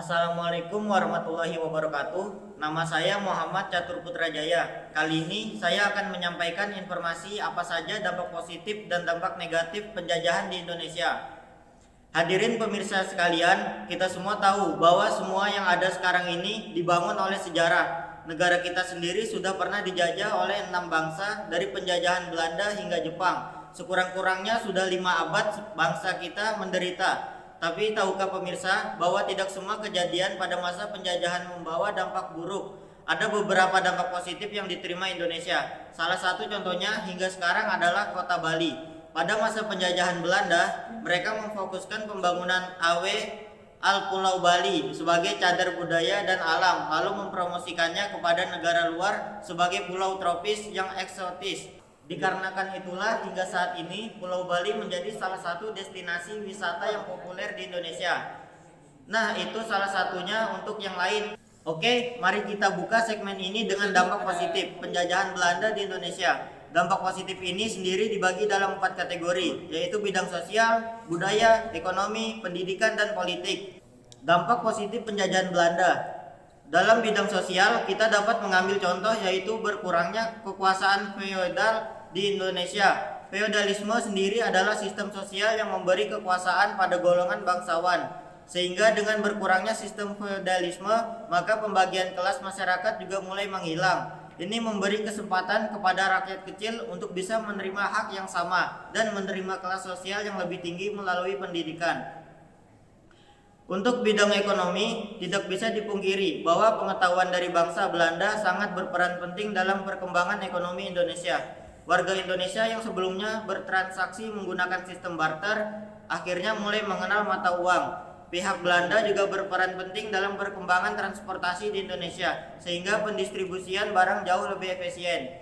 Assalamualaikum warahmatullahi wabarakatuh. Nama saya Muhammad Catur Putrajaya. Kali ini saya akan menyampaikan informasi apa saja dampak positif dan dampak negatif penjajahan di Indonesia. Hadirin pemirsa sekalian, kita semua tahu bahwa semua yang ada sekarang ini dibangun oleh sejarah. Negara kita sendiri sudah pernah dijajah oleh 6 bangsa dari penjajahan Belanda hingga Jepang. Sekurang-kurangnya sudah 5 abad bangsa kita menderita. Tapi tahukah pemirsa bahwa tidak semua kejadian pada masa penjajahan membawa dampak buruk? Ada beberapa dampak positif yang diterima Indonesia. Salah satu contohnya hingga sekarang adalah Kota Bali. Pada masa penjajahan Belanda, mereka memfokuskan pembangunan AW Al Pulau Bali sebagai cagar budaya dan alam, lalu mempromosikannya kepada negara luar sebagai pulau tropis yang eksotis. Dikarenakan itulah hingga saat ini Pulau Bali menjadi salah satu destinasi wisata yang populer di Indonesia. Nah, itu salah satunya. Untuk yang lain, oke, mari kita buka segmen ini dengan dampak positif penjajahan Belanda di Indonesia. Dampak positif ini sendiri dibagi dalam 4 kategori, yaitu bidang sosial, budaya, ekonomi, pendidikan, dan politik. Dampak positif penjajahan Belanda. Dalam bidang sosial, kita dapat mengambil contoh yaitu berkurangnya kekuasaan feodal di Indonesia. Feodalisme sendiri adalah sistem sosial yang memberi kekuasaan pada golongan bangsawan. Sehingga dengan berkurangnya sistem feodalisme, maka pembagian kelas masyarakat juga mulai menghilang. Ini memberi kesempatan kepada rakyat kecil untuk bisa menerima hak yang sama dan menerima kelas sosial yang lebih tinggi melalui pendidikan. Untuk bidang ekonomi, tidak bisa dipungkiri bahwa pengetahuan dari bangsa Belanda sangat berperan penting dalam perkembangan ekonomi Indonesia. Warga Indonesia yang sebelumnya bertransaksi menggunakan sistem barter, akhirnya mulai mengenal mata uang. Pihak Belanda juga berperan penting dalam perkembangan transportasi di Indonesia, sehingga pendistribusian barang jauh lebih efisien.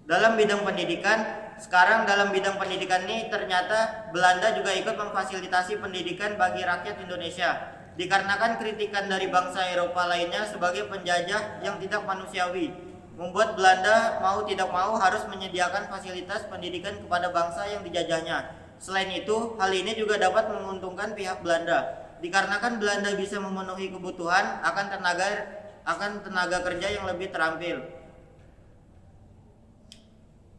Dalam bidang pendidikan, sekarang dalam bidang pendidikan ini ternyata Belanda juga ikut memfasilitasi pendidikan bagi rakyat Indonesia. Dikarenakan kritikan dari bangsa Eropa lainnya sebagai penjajah yang tidak manusiawi, membuat Belanda mau tidak mau harus menyediakan fasilitas pendidikan kepada bangsa yang dijajahnya. Selain itu, hal ini juga dapat menguntungkan pihak Belanda. Dikarenakan Belanda bisa memenuhi kebutuhan akan tenaga kerja yang lebih terampil.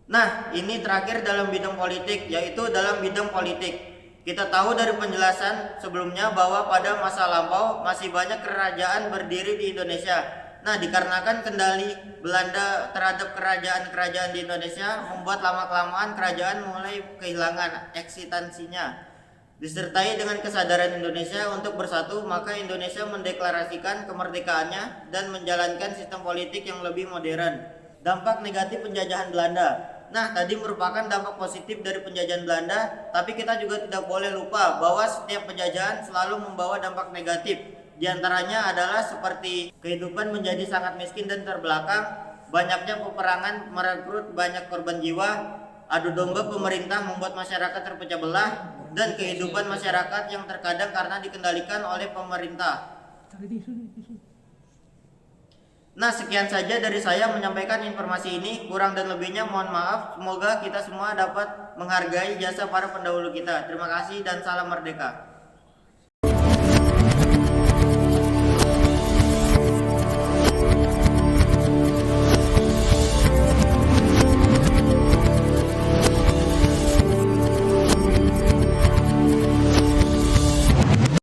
Nah, ini terakhir dalam bidang politik, yaitu dalam bidang politik. Kita tahu dari penjelasan sebelumnya bahwa pada masa lampau masih banyak kerajaan berdiri di Indonesia. Nah, dikarenakan kendali Belanda terhadap kerajaan-kerajaan di Indonesia membuat lama-kelamaan kerajaan mulai kehilangan eksistensinya. Disertai dengan kesadaran Indonesia untuk bersatu, maka Indonesia mendeklarasikan kemerdekaannya dan menjalankan sistem politik yang lebih modern. Dampak negatif penjajahan Belanda. Nah, tadi merupakan dampak positif dari penjajahan Belanda, tapi kita juga tidak boleh lupa bahwa setiap penjajahan selalu membawa dampak negatif. Di antaranya adalah seperti kehidupan menjadi sangat miskin dan terbelakang, banyaknya peperangan merekrut banyak korban jiwa, adu domba pemerintah membuat masyarakat terpecah belah, dan kehidupan masyarakat yang terkadang karena dikendalikan oleh pemerintah. Nah, sekian saja dari saya menyampaikan informasi ini. Kurang dan lebihnya mohon maaf. Semoga kita semua dapat menghargai jasa para pendahulu kita. Terima kasih dan salam merdeka.